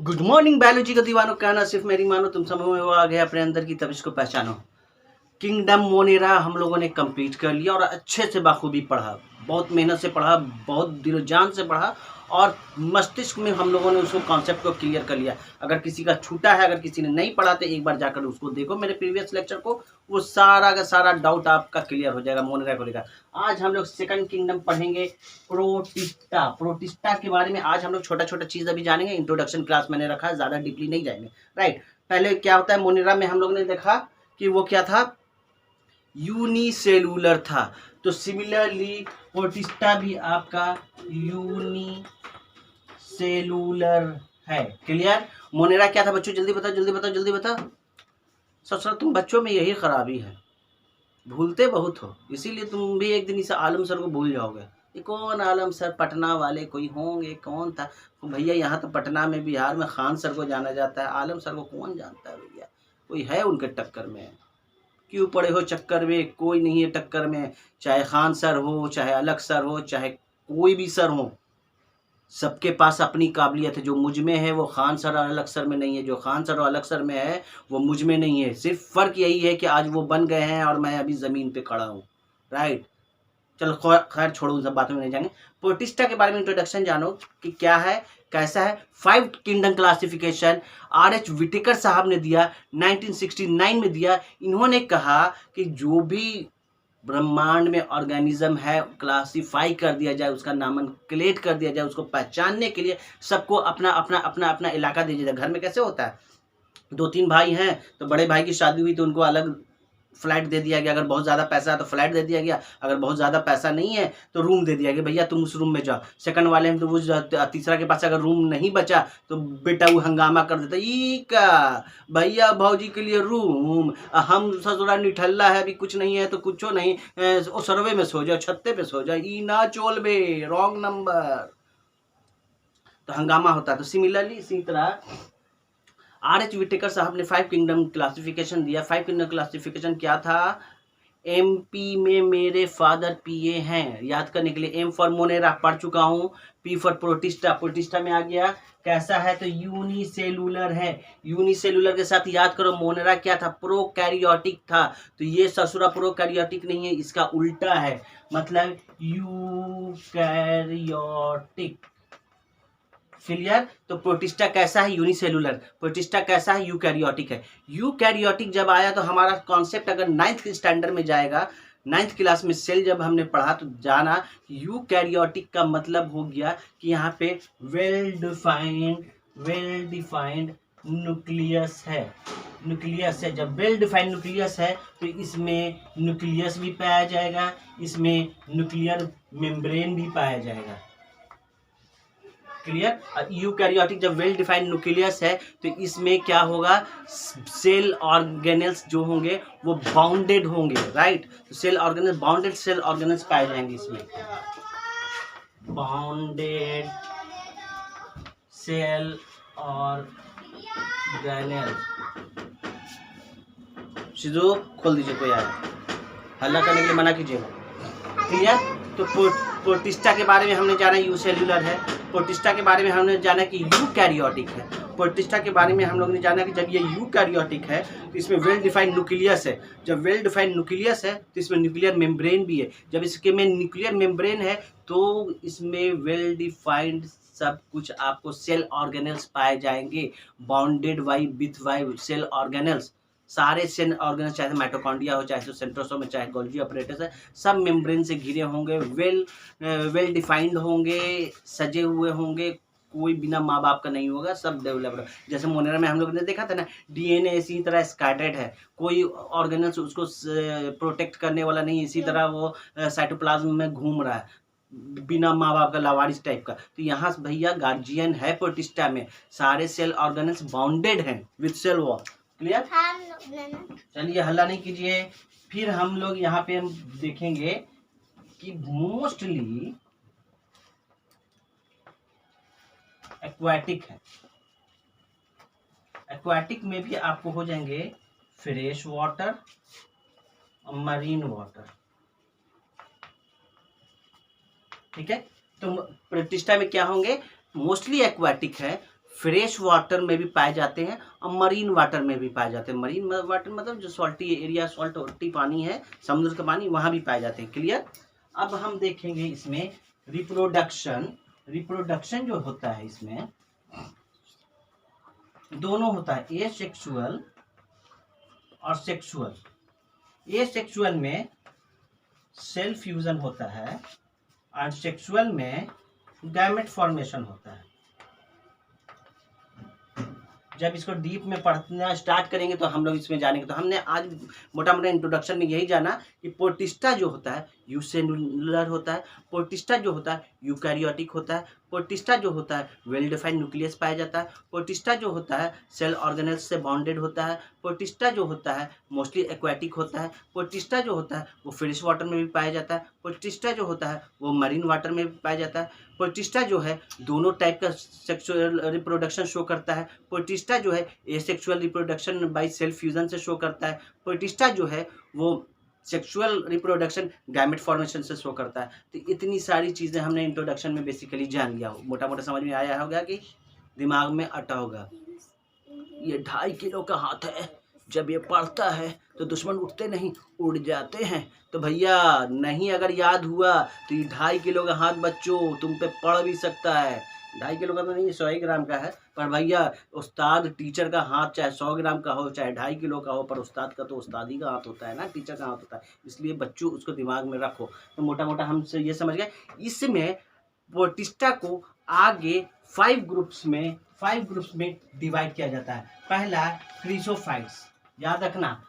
Good morning biology का दीवानों, कहना सिर्फ मेरी मानो, तुम सब में वो आ गया अपने अंदर की, तब इसको पहचानो। किंगडम मोनेरा हम लोगों ने कंप्लीट कर लिया और अच्छे से बाखूबी पढ़ा, बहुत मेहनत से पढ़ा, बहुत दिलो जान से पढ़ा और मस्तिष्क में हम लोगों ने उसको कॉन्सेप्ट को क्लियर कर लिया। अगर किसी का छूटा है, अगर किसी ने नहीं पढ़ा तो एक बार जाकर उसको देखो मेरे प्रीवियस लेक्चर को, वो सारा का सारा डाउट आपका क्लियर हो जाएगा मोनेरा को लेकर। आज हम लोग सेकंड किंगडम पढ़ेंगे, प्रोटिस्टा। प्रोटिस्टा के बारे में आज हम लोग छोटा छोटा चीज़ अभी जानेंगे, इंट्रोडक्शन क्लास मैंने रखा है, ज़्यादा डीपली नहीं जाएंगे। राइट, पहले क्या होता है मोनेरा में हम लोग ने देखा कि वो क्या था, यूनिसेलुलर था। तो सिमिलरली प्रोटिस्टा भी आपका यूनिसेलुलर है। क्लियर। मोनेरा क्या था बच्चों, जल्दी बताओ जल्दी बताओ जल्दी बताओ। सच तुम बच्चों में यही खराबी है, भूलते बहुत हो, इसीलिए तुम भी एक दिन इस आलम सर को भूल जाओगे। ये कौन आलम सर, पटना वाले कोई होंगे, कौन था तो भैया? यहाँ तो पटना में बिहार में खान सर को जाना जाता है, आलम सर को कौन जानता है भैया? कोई है उनके टक्कर में? क्यों पड़े हो चक्कर में? कोई नहीं है टक्कर में, चाहे खान सर हो, चाहे अलग सर हो, चाहे कोई भी सर हो, सबके पास अपनी काबिलियत है। जो मुझ में है वो खान सर और अलग सर में नहीं है, जो खान सर और अलग सर में है वो मुझ में नहीं है। सिर्फ फ़र्क यही है कि आज वो बन गए हैं और मैं अभी ज़मीन पे खड़ा हूँ। राइट, चलो खैर छोड़ो, उन सब बातों में नहीं जाएंगे। प्रोटिस्टा के बारे में इंट्रोडक्शन जानो कि क्या है, कैसा है। 5 किंगडम क्लासिफिकेशन आर.एच. विटेकर साहब ने दिया, 1969 में दिया। इन्होंने कहा कि जो भी ब्रह्मांड में ऑर्गेनिज्म है क्लासिफाई कर दिया जाए, उसका नामनक्लेट कर दिया जाए, उसको पहचानने के लिए सबको अपना अपना अपना अपना इलाका दे दिया जाए। घर में कैसे होता है, 2-3 भाई हैं तो बड़े भाई की शादी हुई तो उनको अलग फ्लैट दे दिया गया। अगर बहुत ज़्यादा पैसा है तो फ्लैट दे दिया गया, अगर बहुत ज़्यादा पैसा नहीं है तो रूम दे दिया गया, भैया तुम उस रूम में जाओ। सेकंड वाले में तो वो तीसरा के पास अगर रूम नहीं बचा तो बेटा वो हंगामा कर देता, ई का भैया भौजी के लिए रूम, हम ससुरा निठल्ला है, अभी कुछ नहीं है तो कुछ नहीं, ओ सरवे में सो जाओ, छत्ते पे सो जाओ, ई ना चोल बे, रॉन्ग नंबर, तो हंगामा होता है। तो सिमिलरली इसी तरह आर.एच. विटेकर साहब ने 5 किंगडम क्लासिफिकेशन दिया। 5 किंगडम क्लासिफिकेशन क्या था? एमपी में मेरे फादर पीए हैं, याद करने के लिए। एम फॉर मोनेरा पढ़ चुका हूँ, पी फॉर प्रोटिस्टा, प्रोटिस्टा में आ गया। कैसा है तो यूनिसेलुलर है। यूनिसेलुलर के साथ याद करो मोनेरा क्या था, प्रोकैरियोटिक था। तो ये ससुरा प्रोकैरियोटिक नहीं है, इसका उल्टा है, मतलब यूकैरियोटिक। क्लियर। तो प्रोटिस्टा कैसा है, यूनिसेलुलर। प्रोटिस्टा कैसा है, यूकैरियोटिक है। यूकैरियोटिक जब आया तो हमारा कॉन्सेप्ट अगर 9th स्टैंडर्ड में जाएगा, 9th क्लास में सेल जब हमने पढ़ा तो जाना यूकैरियोटिक का मतलब हो गया कि यहाँ पे वेल डिफाइंड न्यूक्लियस है। न्यूक्लियस है, जब वेल डिफाइंड न्यूक्लियस है तो इसमें न्यूक्लियस भी पाया जाएगा, इसमें न्यूक्लियर मेम्ब्रेन भी पाया जाएगा। क्लियर। यूकैरियोटिक जब वेल डिफाइंड न्यूक्लियस है तो इसमें क्या होगा, सेल ऑर्गेनेल्स जो होंगे वो बाउंडेड होंगे। राइट, तो cell organelles, bounded cell organelles पाए जाएंगे इसमें, बाउंडेड सेल ऑर्गेनेल्स। सिद्धू खोल दीजिए, कोई आया, हल्ला करने के लिए मना कीजिएगा। क्लियर। तो प्रोटिस्टा के बारे में हमने जाना यूसेल्युलर है। प्रोटिस्टा के बारे में हमने जाना कि यूकैरियोटिक है। प्रोटिस्टा के बारे में हम लोग ने जाना कि जब ये यूकैरियोटिक है तो इसमें वेल डिफाइंड न्यूक्लियस है। जब वेल डिफाइंड न्यूक्लियस है तो इसमें न्यूक्लियर मेम्ब्रेन भी है। जब इसके में न्यूक्लियर मेम्ब्रेन है तो इसमें वेल डिफाइंड सब कुछ आपको सेल ऑर्गेनल्स पाए जाएंगे, बाउंडेड विथ सेल ऑर्गेनल्स। सारे सेल ऑर्गेनल्स, चाहे माइटोकॉन्ड्रिया हो, चाहे सेंट्रोसोम, चाहे गोल्गी ऑपरेटस है, सब मेम्ब्रेन से घिरे होंगे, वेल डिफाइंड होंगे, सजे हुए होंगे, कोई बिना माँ बाप का नहीं होगा, सब डेवलप्ड। जैसे मोनेरा में हम लोग ने देखा था ना, डीएनए इसी तरह स्कैटर्ड है, कोई ऑर्गेनल्स उसको प्रोटेक्ट करने वाला नहीं, इसी तरह वो साइटोप्लाज्म में घूम रहा है बिना माँ बाप का, लावारिस टाइप का। तो यहाँ भैया गार्जियन है प्रोटिस्टा में, सारे सेल ऑर्गेनल्स बाउंडेड हैं विथ सेल वॉल। क्लियर। चलिए हल्ला नहीं कीजिए। फिर हम लोग यहाँ पे हम देखेंगे कि मोस्टली एक्वाटिक है। एक्वाटिक में भी आपको हो जाएंगे फ्रेश वाटर और मरीन वाटर। ठीक है। तो प्रोटिस्टा में क्या होंगे, मोस्टली एक्वाटिक है, फ्रेश वाटर में भी पाए जाते हैं और मरीन वाटर में भी पाए जाते हैं। मरीन वाटर मतलब जो सॉल्टी एरिया, सॉल्टी पानी है, समुद्र का पानी, वहाँ भी पाए जाते हैं। क्लियर। अब हम देखेंगे इसमें रिप्रोडक्शन जो होता है इसमें दोनों होता है, ए सेक्सुअल और सेक्सुअल। ए सेक्सुअल में सेल फ्यूजन होता है और सेक्सुअल में गैमेट फॉर्मेशन होता है। जब इसको डीप में पढ़ना स्टार्ट करेंगे तो हम लोग इसमें जानेंगे। तो हमने आज मोटा मोटा इंट्रोडक्शन में यही जाना कि प्रोटिस्टा जो होता है यूसेलुलर होता है, प्रोटिस्टा जो होता है यूकैरियोटिक होता है, प्रोटिस्टा जो होता है वेल डिफाइंड न्यूक्लियस पाया जाता है, प्रोटिस्टा जो होता है सेल ऑर्गेनेल्स से बॉन्डेड होता है, प्रोटिस्टा जो होता है मोस्टली एक्वाटिक होता है, प्रोटिस्टा जो होता है वो फ्रेश वाटर में भी पाया जाता है, प्रोटिस्टा जो होता है वो मरीन वाटर में भी पाया जाता है, प्रोटिस्टा जो है दोनों टाइप का सेक्सुअल रिप्रोडक्शन शो करता है, प्रोटिस्टा जो है asexual reproduction by cell fusion से शो करता है, प्रोटिस्टा जो है वो सेक्सुअल रिप्रोडक्शन गैमेट फॉर्मेशन से शो करता है। तो इतनी सारी चीज़ें हमने इंट्रोडक्शन में बेसिकली जान लिया, मोटा मोटा समझ में आया होगा कि दिमाग में अटा होगा। ये 2.5 किलो का हाथ है, जब ये पड़ता है तो दुश्मन उठते नहीं उड़ जाते हैं। तो भैया नहीं अगर याद हुआ तो ये 2.5 किलो का हाथ बच्चों तुम पे पड़ भी सकता है। 2.5 किलो का तो नहीं, 100 ग्राम का है, पर भैया उस्ताद टीचर का हाथ चाहे 100 ग्राम का हो चाहे 2.5 किलो का हो, पर उस्ताद का तो उस्तादी का हाथ होता है ना, टीचर का हाथ होता है। इसलिए बच्चों उसको दिमाग में रखो। तो मोटा मोटा हम ये समझ गए। इसमें प्रोटिस्टा को आगे 5 ग्रुप्स में डिवाइड किया जाता है। पहला क्रीसोफाइट्स, याद रखना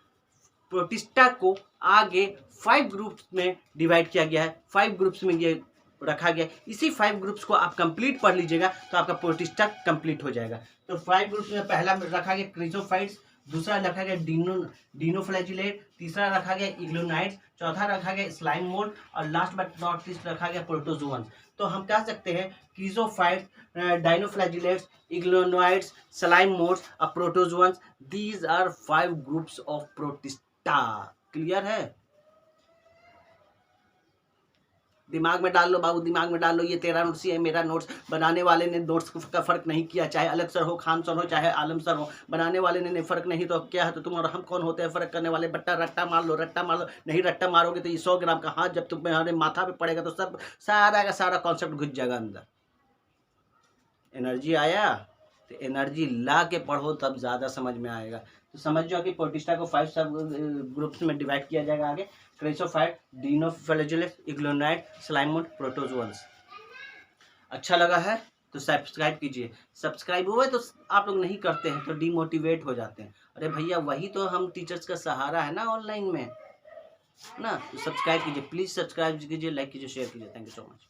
प्रोटिस्टा को आगे 5 ग्रुप्स में डिवाइड किया गया है, 5 ग्रुप्स में ये रखा गया। इसी 5 ग्रुप्स को आप कंप्लीट पढ़ लीजिएगा तो आपका प्रोटिस्टा कंप्लीट हो जाएगा। तो 5 ग्रुप्स में पहला रखा गया क्रीसोफाइट्स, दूसरा रखा गया डिनोफ्लैजिलेट, तीसरा रखा गया इग्लोनाइट्स, चौथा रखा गया स्लाइम मोल्ड और लास्ट बट नॉट लीस्ट रखा गया प्रोटोजोअन्स। तो हम कह सकते हैं chrysophytes, dinoflagellates, euglenoids, slime moulds और protozoans, these are 5 groups of protista. Clear है? दिमाग में डाल लो बाबू, दिमाग में डाल लो। ये तेरा नोट्स, ये मेरा नोट्स। बनाने वाले ने नोट्स का फर्क नहीं किया, चाहे अलग सर हो, खान सर हो, चाहे आलम सर हो, बनाने वाले ने फर्क नहीं तो क्या है? तो तुम और हम कौन होते हैं फर्क करने वाले? बट्टा रट्टा मार लो, रट्टा मार लो। नहीं रट्टा मारोगे तो ये 100 ग्राम का हाथ जब तुम्हारे माथा पे पड़ेगा तो सब सारा का सारा कॉन्सेप्ट घुस जाएगा अंदर। एनर्जी आया तो एनर्जी ला के पढ़ो तब ज़्यादा समझ में आएगा। तो समझ जाओ कि प्रोटिस्टा को 5 सब ग्रुप्स में डिवाइड किया जाएगा आगे। क्रीसोफाइट, डिनोफ्लैजिलेट, इग्लोनाइट, स्लाइम मोल्ड, प्रोटोजोअन्स। अच्छा लगा है तो सब्सक्राइब कीजिए। सब्सक्राइब हुआ तो आप लोग नहीं करते हैं तो डिमोटिवेट हो जाते हैं। अरे भैया वही तो हम टीचर्स का सहारा है ना ऑनलाइन में ना। तो सब्सक्राइब कीजिए, प्लीज़ सब्सक्राइब कीजिए, लाइक कीजिए, शेयर कीजिए। Thank you so much.